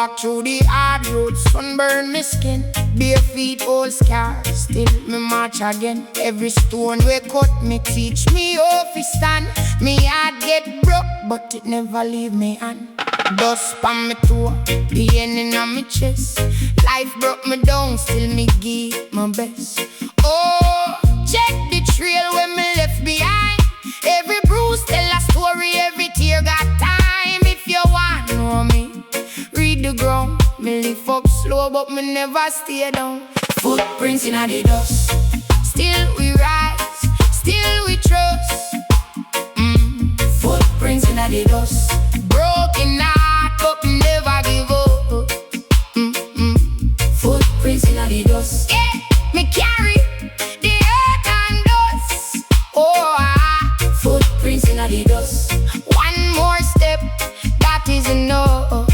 walk through the hard road, sunburn my skin, bare feet, old scars, still me march again. Every stone we cut me teach me how to stand. Me heart get broke, but it never leave me hand. Dust on me toe, pain in my chest. Life broke me down, still me give my best. Oh, check the trail when me left behind. Every bruise tell a story, every tear got time. If you want know me, read the ground. Me lift up slow, but me never stay down. Footprints in the dust, still we rise, still we trust. Footprints in the dust, broken heart, but me never give up. Footprints in the dust, yeah, me carry the earth and dust. Oh, footprints in the dust. One more step, that is enough.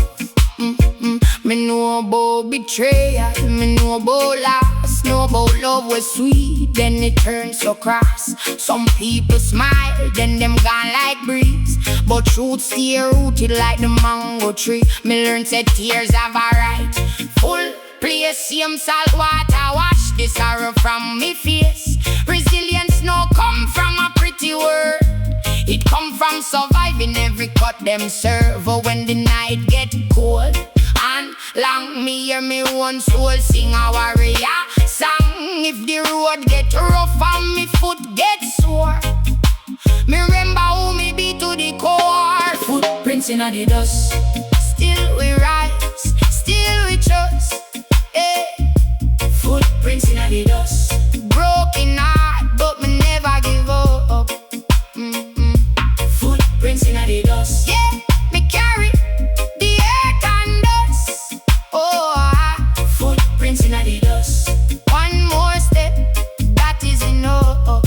Me know about betrayal, me know about loss, know about love was sweet, then it turns so cross. Some people smile, then them gone like breeze, but truth stay rooted like the mango tree. Me learn said tears have a right. Full place, same salt water wash the sorrow from me face. Resilience no come from a pretty word, it come from surviving every cut them serve. Oh, when the night get cold and long, me hear me one soul sing a warrior song. If the road get rough and me foot get sore, me remember who me be to the core. Footprints in the dust, still we rise, still we trust. Hey. Footprints in the dust, broken heart, but me never give up. Footprints in the dust, yeah, me carry the earth and dust. Oh, footprints in the dust. One more step, that is enough.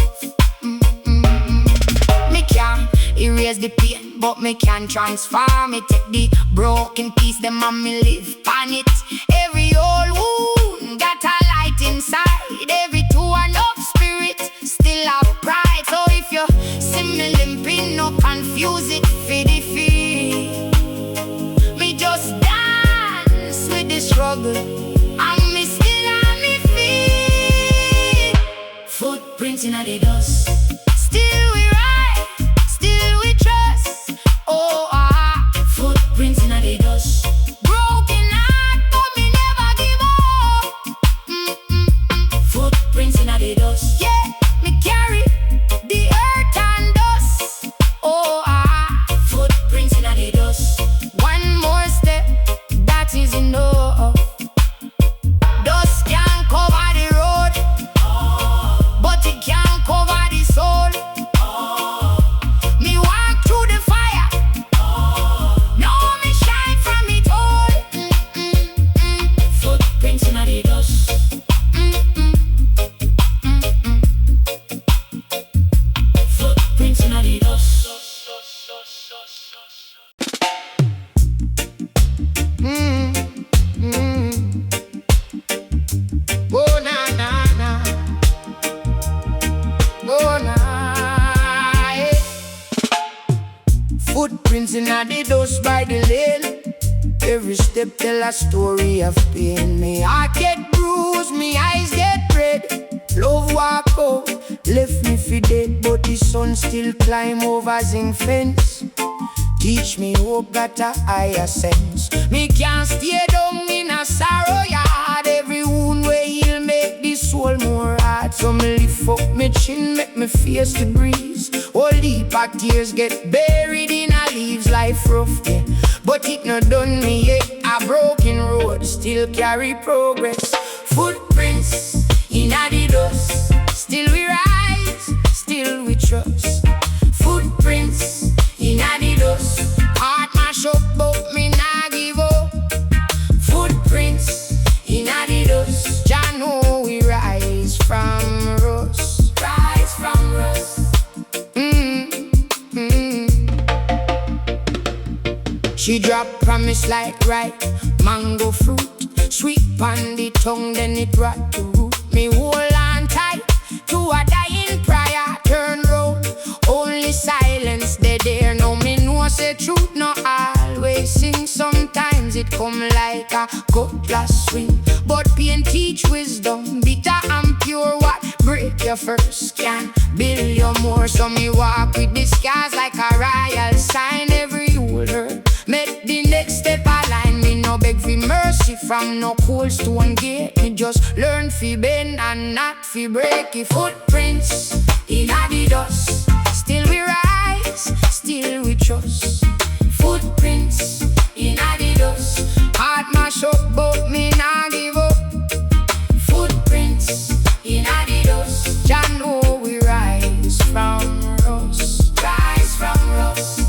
Me can't erase the pain, but me can transform it. Take the broken piece, them and me live on it. Every old wound got a light inside. Every two enough spirit still have pride. So if you see me limping, no confuse it for the feet. Me just dance with the struggle, and me still on me feet. Footprints in the dust, still we ride, still we trust. Oh, footprints in the dust, broken heart, but me never give up. Footprints in the dust, yeah, me carry the earth and dust. Oh, footprints in the dust. One more step, that is enough. Dust can't cover the road, but it can cover the soul. Me walk through the fire, now me shine from it all. Footprints in the dust. Footprints in the dust. Oh, na na na. Oh, na, eh. Footprints in the dust by the lane. Every step tell a story of pain. Me heart get bruised, me eyes get red. Love walk out, left me for dead, but the sun still climb over zinc fence. Teach me hope got a higher sense. Me can't stay down in a sorrow yard. Every wound where he'll make the soul more hard. So me lift up me chin, make me face the breeze. All heap of tears get buried in a leaves. Life rough, yeah, but it not done me yet. A broken road still carry progress. Footprints in the dust, still we rise, still we trust. Footprints in the dust, heart mash up, but me nah give up. Footprints in the dust, Jah know we rise from rust. Rise from rust. She drop promise like ripe mango fruit, sweet on the tongue, then it rot to root. Me hold on tight to a dying prayer, turn round, only silence they there. No, me know say truth no always sing, sometimes it come like a cutlass swing. But pain teach wisdom, bitter and pure. What break you first can build you more. So me walk with the scars like a royal sign. Every old hurt make the next step align. Me no beg for mercy from no cold stone gate. Me just learn fi bend and not fi break. If footprints in the dust, still we rise, still we trust. Footprints in the dust, heart mash up but me nah give up. Footprints in the dust, Jah know we rise from rust, rise from rust.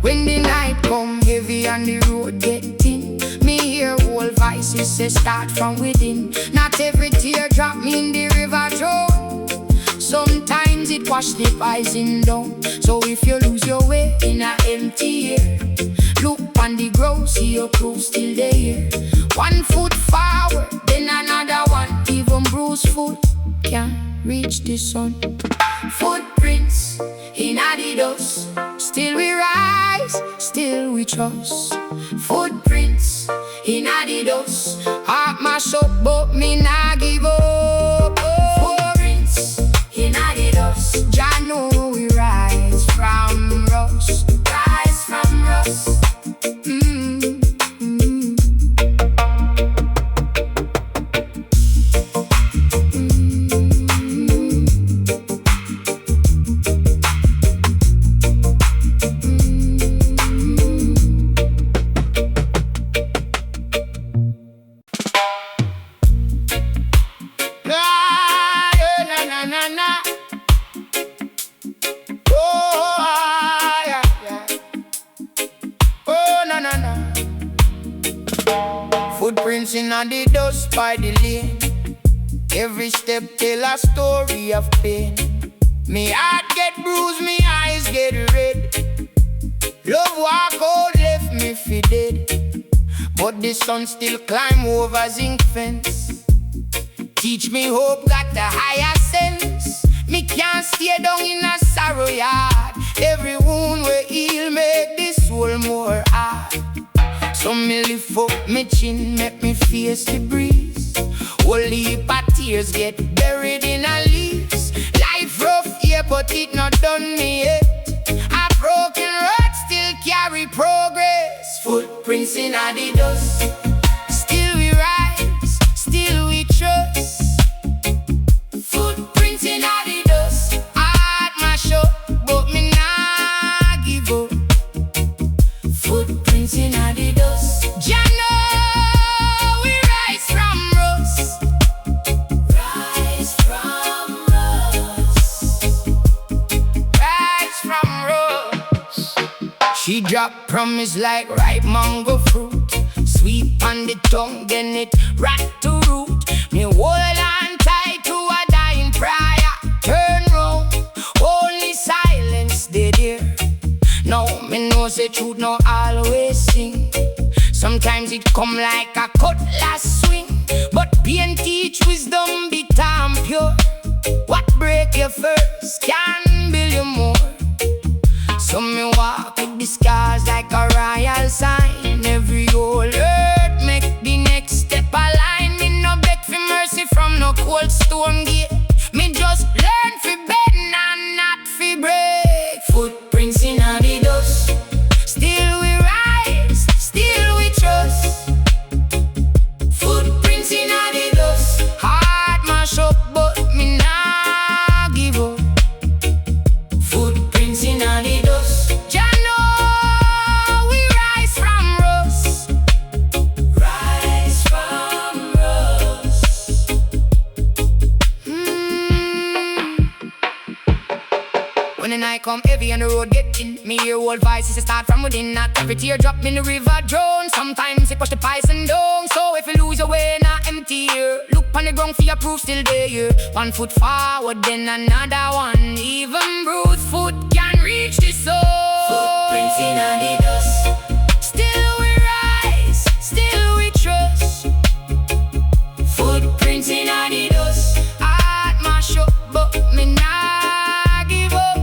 When the night come heavy and the road get thin, me hear old voices say start from within. Not every tear drop me in the river drown. Sometimes it wash the poison down. So if you lose your way in a empty air, look on the ground, see your crew still there. 1 foot forward, then another one. Even bruised foot can't reach the sun. Footprints in the dust, still we rise, still we trust. Footprints in the dust, heart mash up but me nah give up. Footprints in the dust, Jah know we rise from rust, rise from rust. Footprints in the dust by the lane. Every step tell a story of pain. Me heart get bruised, me eyes get red. Love walk out, left me for dead. But the sun still climb over zinc fence. Teach me hope, got the higher sense. Me can't stay down in a sorrow yard. Every wound we heal make the soul more hard. So me lift up me chin, make me face the breeze. Whole heap of tears get buried in a leaves. Life rough, yeah, but it not done me yet. A broken road still carry progress. Footprints in the dust, still we rise, still we trust. Footprints in the dust, heart mash up, but me nah give up. Footprints in the dust, Jah know we rise from rust, rise from rust, rise from rust. She drop promise like ripe mango fruit, sweet on the tongue, then it rot to root. Me hold on tight to a dying prayer. Turn round, only silence they dear. Now me know say truth no always sing. Sometimes it come like a cutlass swing. But pain teach wisdom, bitter and pure. What break you first can build you more. So me walk with the scars like a royal sign. Every old hurt make the next step align. Me no beg for mercy from no cold stone gate. Me just learn fi bend and not fi break. Footprints in the dust, still we rise, still we trust. Footprints in the dust, heart mash up but me nah give up. Footprints in the dust, Jah know we rise from rust, rise from rust. When the night come heavy and the road get thin, me hear old voices start from within. Not every tear drop in the river drown. Sometimes it push the poison down. So if you lose your way in a empty air, look on the ground for your proof still there. 1 foot forward, then another one. Even bruised foot can reach the soul. Footprints in the dust, still we rise, still we trust. Footprints in the dust, heart mash up but me nah give up.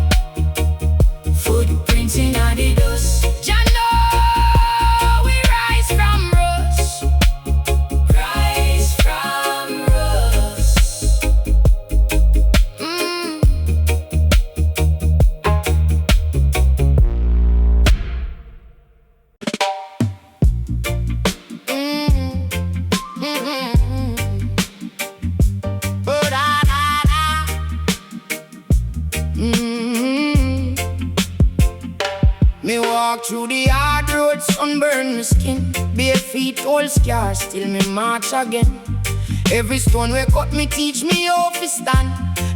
Footprints in the walk through the hard road, sunburn my skin. Bare feet, old scars, still me march again. Every stone we cut me teach me how to stand.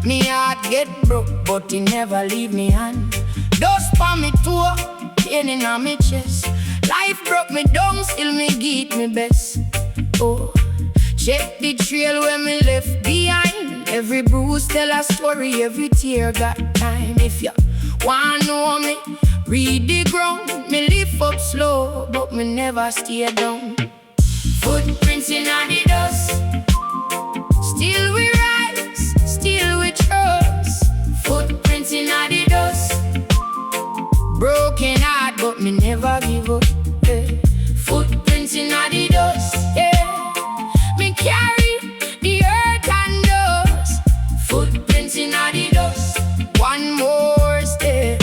Me heart get broke, but it never leave me hand. Dust on me toe, pain in my chest. Life broke me down, still me give me best. Oh, check the trail where me left behind. Every bruise tell a story, every tear got time. If you wanna know me, read the ground. Me lift up slow, but me never stay down. Footprints in the dust, still we rise, still we trust. Footprints in the dust, broken heart, but me never give up. Yeah. Footprints in the dust, yeah. Me carry the earth and dust. Footprints in the dust, one more step,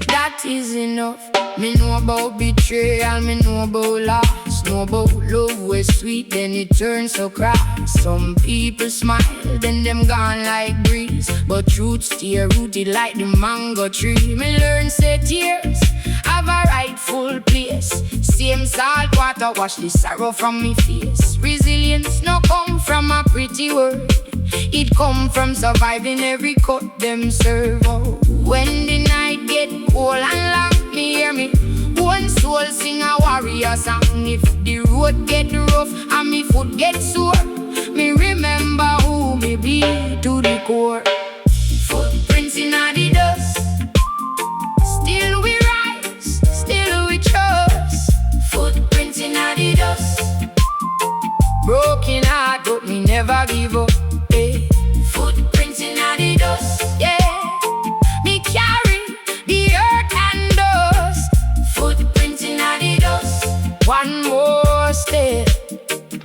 that is enough. Me know about betrayal, me know about loss, know about love was sweet, then it turns so cross. Some people smile, then them gone like breeze, but truth stay rooted like the mango tree. Me learn say tears have a rightful place. Same salt water wash the sorrow from me face. Resilience no come from a pretty word, it come from surviving every cut them serve. Oh, when the night get cold and long, me hear me one soul sing a warrior song. If the road get rough and me foot get sore, me remember who me be to the core. Footprints in the dust, still we rise, still we trust. Footprints in the dust, broken heart but me never give up. Hey. Footprints in the dust, yeah. Me carry the earth and dust. Footprints in the dust, one more step,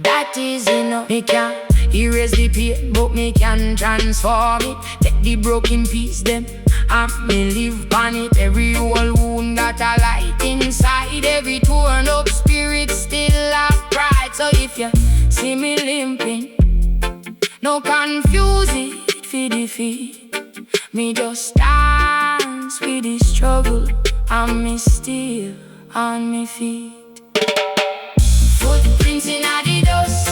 that is enough. Me can't erase the pain, but me can transform it. Take the broken piece them and me live on it. Every old wound got a light inside. Every torn up spirit still have pride. So if you see me limping, no confuse it for defeat. Me just dance with the struggle, and me still on me feet. Footprints in the dust,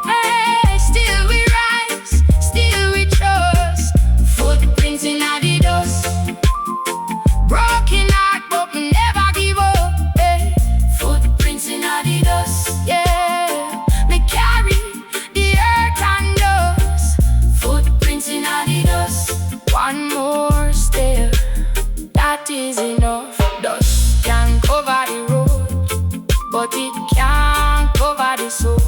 hey, still we rise, still we trust. Footprints in the dust, broken heart but me never give up. Hey. Footprints in the dust, yeah. Me carry the earth and dust. Footprints in the dust, one more step, that is enough. Dust can cover the road, but it can't cover the soul.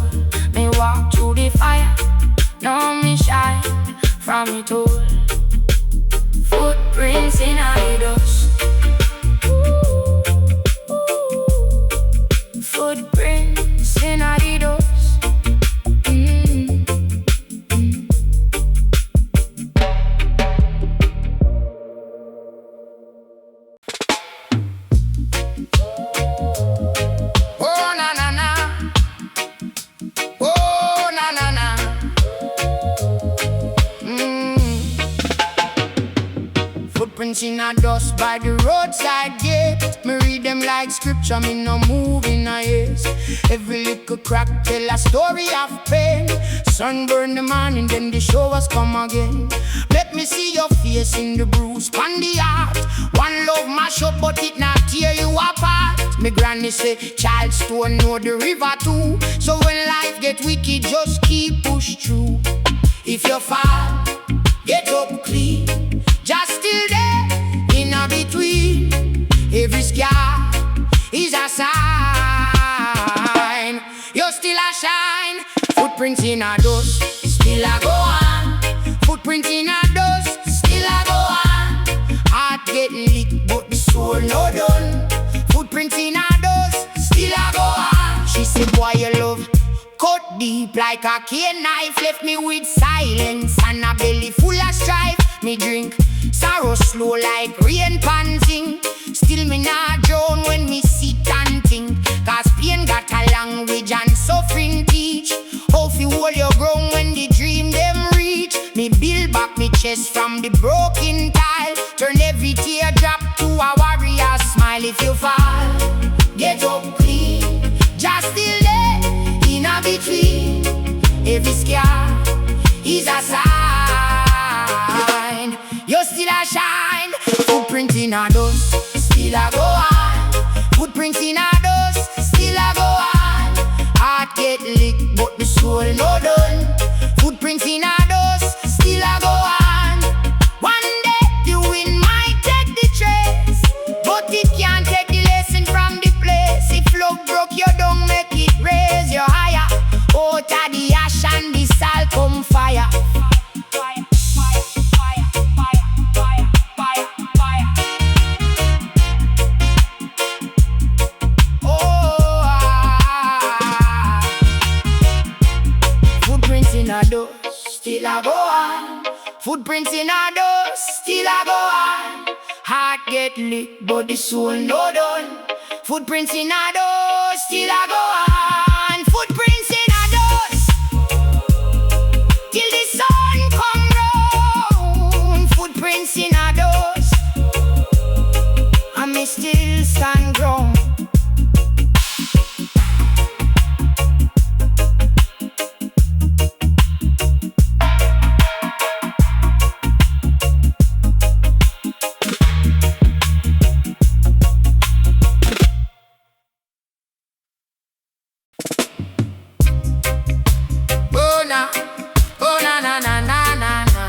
Me walk through the fire, now me shine from it all. Footprints in the dust, footprints in the dust. Footprints in a dust by the roadside gate. Me read them like scripture, me no move in a haze. Every little crack tell a story of pain. Sunburn the morning, then the showers come again. Let me see your face in the bruise on the heart. One love mash up, but it not tear you apart. Me granny say, child stone know the river too. So when life get wicked, just keep push through. If you fall, get up clean. Just still there, in a between. Every scar is a sign. You're still a shine. Footprints in a dust, still a go on. Footprints in a dust, still a go on. Heart getting lit, but the soul no done. Footprints in a dust, still a go on. She said, boy, you love cut deep like a cane knife. Left me with silence and a belly full of strife. Me drink sorrow slow like rain panting. Still me not drown when me sit and think. Cause pain got a language and suffering teach. How fi hold your ground when the dream them reach. Me build back me chest from the broken tile. Turn every teardrop to a warrior smile. If you fall, every scar is a sign. You still a shine. Footprint in a dust, still a go on. Footprints in a dust, still a go on. Heart get licked, but the soul no done. Footprints in a dust, still a go on. One day the wind might take the trace, but it can't take the lesson from the place. If love broke you down, make it raise you higher. Out of the ash and the salt come fire. Still a go on. Footprints in a dust, still a go on. Heart get lit, but the soul no done. Footprints in a dust, still a go on. Footprints in a dust, till the sun come round. Footprints in a dust, and me still stand ground. Oh na na na na na na.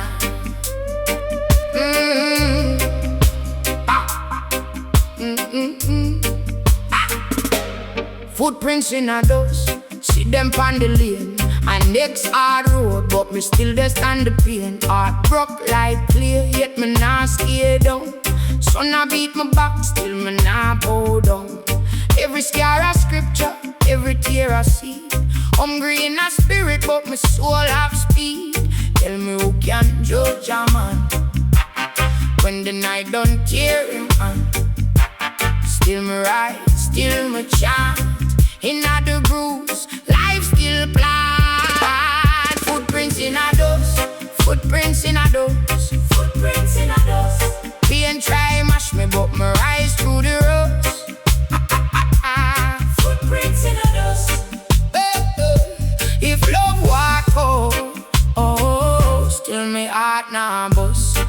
Footprints in a dust, see them on the lane. And next hard road, but me still there stand the pain. Heart broke like clay, yet me not scared down. Sun a beat my back, still me not bow down. Every scar a scripture, every tear a seed. Hungry in a spirit, but my soul have speed. Tell me who can judge a man when the night done tear him on. Still me rise, still me chant. In a the bruise, life still plant. Footprints in a dust, footprints in a dust, footprints in a dust. Pain try mash me, but me rise through the rust. Footprints in a dust. If love walk out, oh, still me heart nah bust.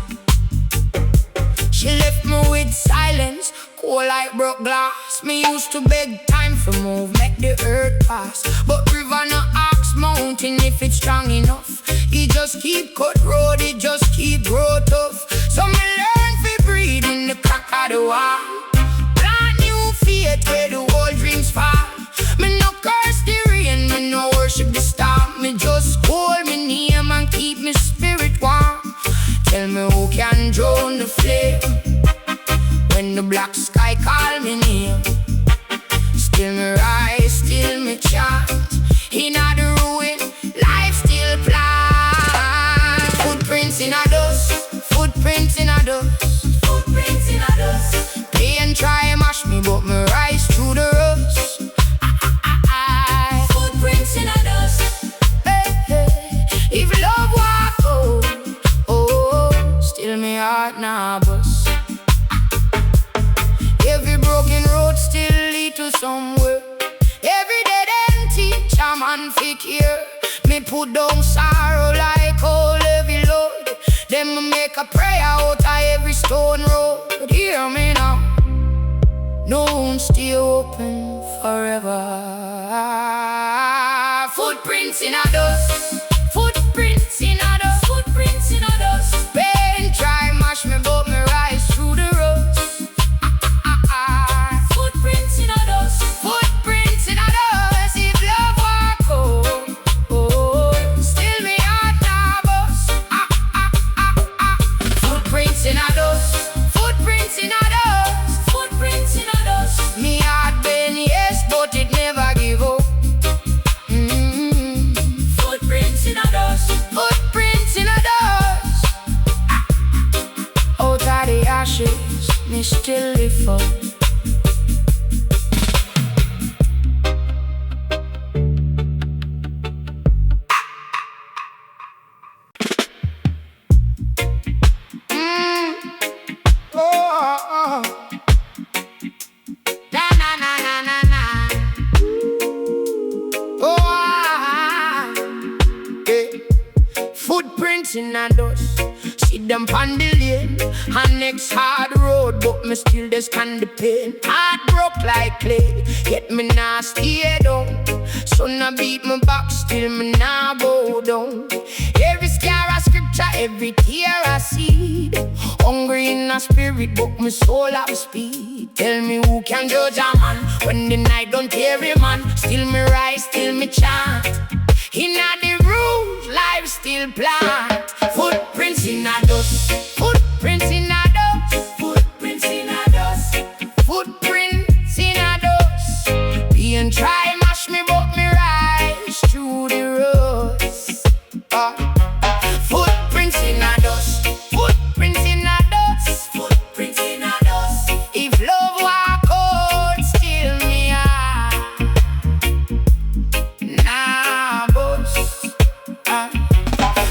She left me with silence, cold like broke glass. Me used to beg time for move, make the earth pass. But river no ask mountain if it's strong enough. It just keep cut road, it just keep grow tough. So me learn to breathe in the crack of the wall. Plant new faith where the old dreams fall. Me no curse the rain, me no worship the storm. Me just hold me name and keep me spirit warm. Tell me who can drown the flame when the black sky call me name. Still me rise, still me chant. In a the ruin, life still plant. Footprints in a dust, footprints in a dust, footprints in a dust. Pain try mash me, but me rise through the rust. Footprints in a dust. Hey, hey. If love walk oh, oh, still me heart nah bust. Every broken road still lead to somewhere. Every dead end teach a man fi care. Me put down sorrow like old heavy load. Then me make a prayer out of every stone road. Hear me now, no one stay open forever. Footprints in a dust, footprints in a dust, footprints in a dust. Pain try mash me, but me rise through the rust. Footprints in a dust, footprints in a dust. If love walk oh, oh, still me heart nah bust. Footprints in a dust, footprints in a dust, footprints in a dust. Me heart been yes, but it never give up. Footprints in a dust, footprints in a dust. Out of the ashes, me still live up. in a dust. See them on the lane, and next hard road, but me still just can the pain. Heart broke like clay, yet me nah stay down. Sun a beat me back, still me nah bow down. Every scar a scripture, every tear a seed. Hungry in a spirit, but my soul have speed. Tell me who can judge a man when the night don't tear him man. Still me rise, still me chant. Inna the root, life still plant. Footprints in a dust, footprints in a dust, footprints in a dust, footprints in a dust. Being try mash me, but me rise through the rust. Footprints in a dust, footprints in a dust, footprints in a dust. If love walk out, still me nah bust.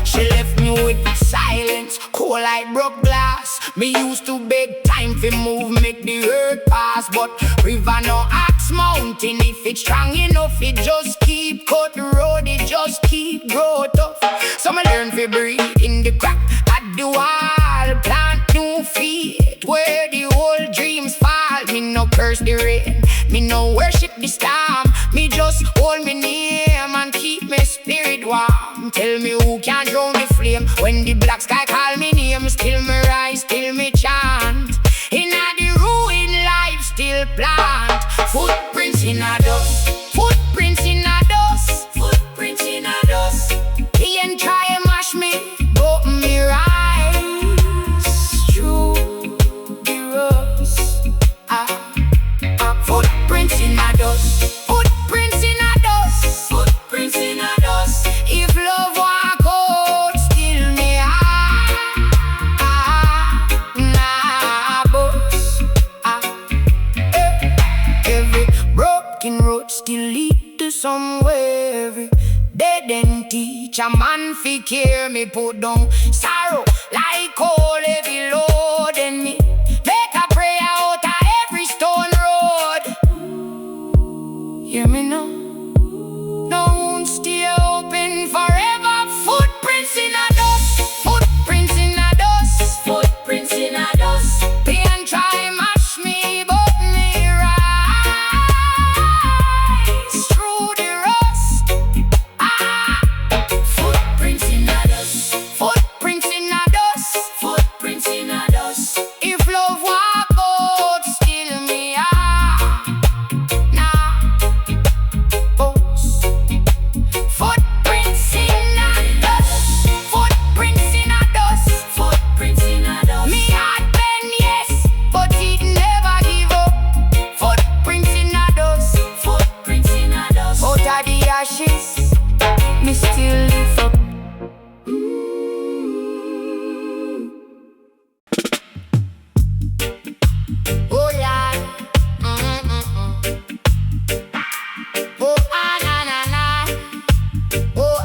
She left me with silence, cold like broke glass. Me used to beg time fi move, make the earth pass. But river no axe mountain, if it's strong enough, it just keep cut the road, it just keep grow tough. So me learn fi breathe in the crack at the wall, plant new feet where the old dreams fall. Me no curse the rain, me no worship the storm. Me just hold me name and keep me spirit warm. Tell me who can drown the flame when the black sky call me name. Still me rise, still me chant. Inna the ruin life still plant. Footprints in a dust, footprints in a dust, footprints in a dust. He ain't try and mash me, but me rise through the rust. Footprints in a dust, footprints in a dust, footprints in a dust. If love walk out, still me nah bust. Every broken road still lead to somewhere. Every dead end teach a man fi care me. Put down sorrow like all heavy load in me. Make a prayer out of every stone road. Hear me now, no wound stay open forever. Footprints in a dust, footprints in a dust, footprints in a dust. Pain try mash me, but me rise through the rust. Footprints in a dust, footprints in a dust, footprints in a dust. If love walk out, still me nah bust. Footprints in a dust, footprints in a dust, footprints in a dust. Me heart bend, yes, but it never give up. Footprints in a dust, footprints in a dust. Out of the ashes, me still lift up. Oh yeah, oh na na na, oh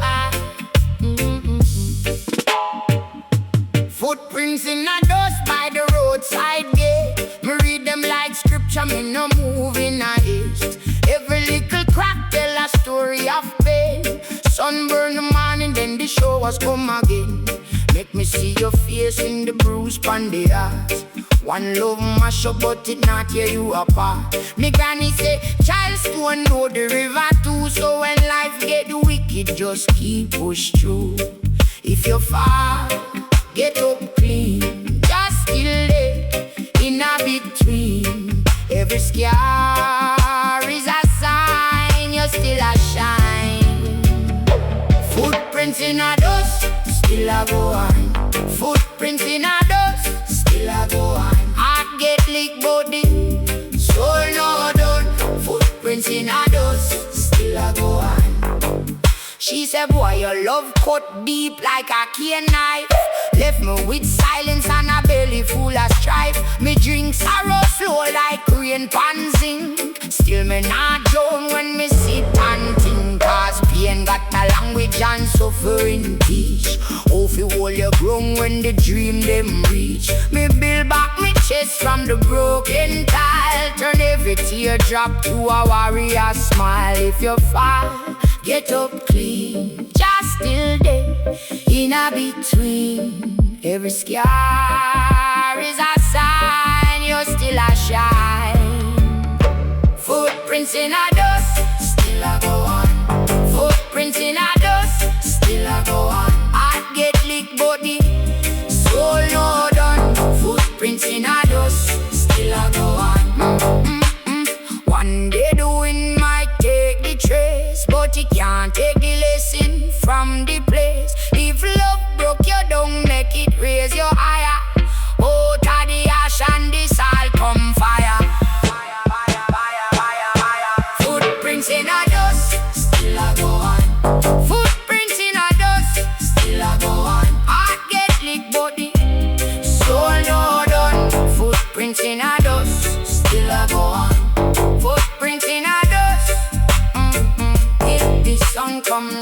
Footprints in a dust by the roadside gate. Me read them like scripture, me no move in a haste. Every little crack tell a story of pain. Sunburn the morning, then the showers come again. Make me see your face in the bruise pon the heart. One love mash up, but it not tear you apart. Me granny say, child stone know the river too. So when life get wicked, just keep push through. If you fall, get up clean. Just still there in a between. Every scar is a sign you still a shine. Footprints in a dust, still a go on. Footprints in a dust, still a go on. Heart get licked body, soul no done. Footprints in a dust, still a go on. She said, boy, your love cut deep like a key knife. Left me with silence and a belly full of strife. Me drink sorrow slow like rain pan zinc. Still me not drown when me sit and think. Cause pain got a language and suffering teach. Oh, fi hold your ground when the dream them reach. Me build back me chest from the broken tile. Turn every teardrop to a warrior smile. If you fall, get up clean, just still there In a between, every scar is a sign you're still a shine. Footprints in a dust, still a go on. Footprints in a dust, still a go on. Heart get licked but the soul no done. Footprints in a dust, still a go on. One day the wind might take the trace, but it can't take the lesson from the place. If love broke you down, make it raise your higher. Out of the ash and the salt come fire. Footprints in a dust, still a go on. Footprints in a dust, still a go on. Heart get licked but the soul no done. Footprints in a dust, still a go on. Footprints in a dust. If the sun come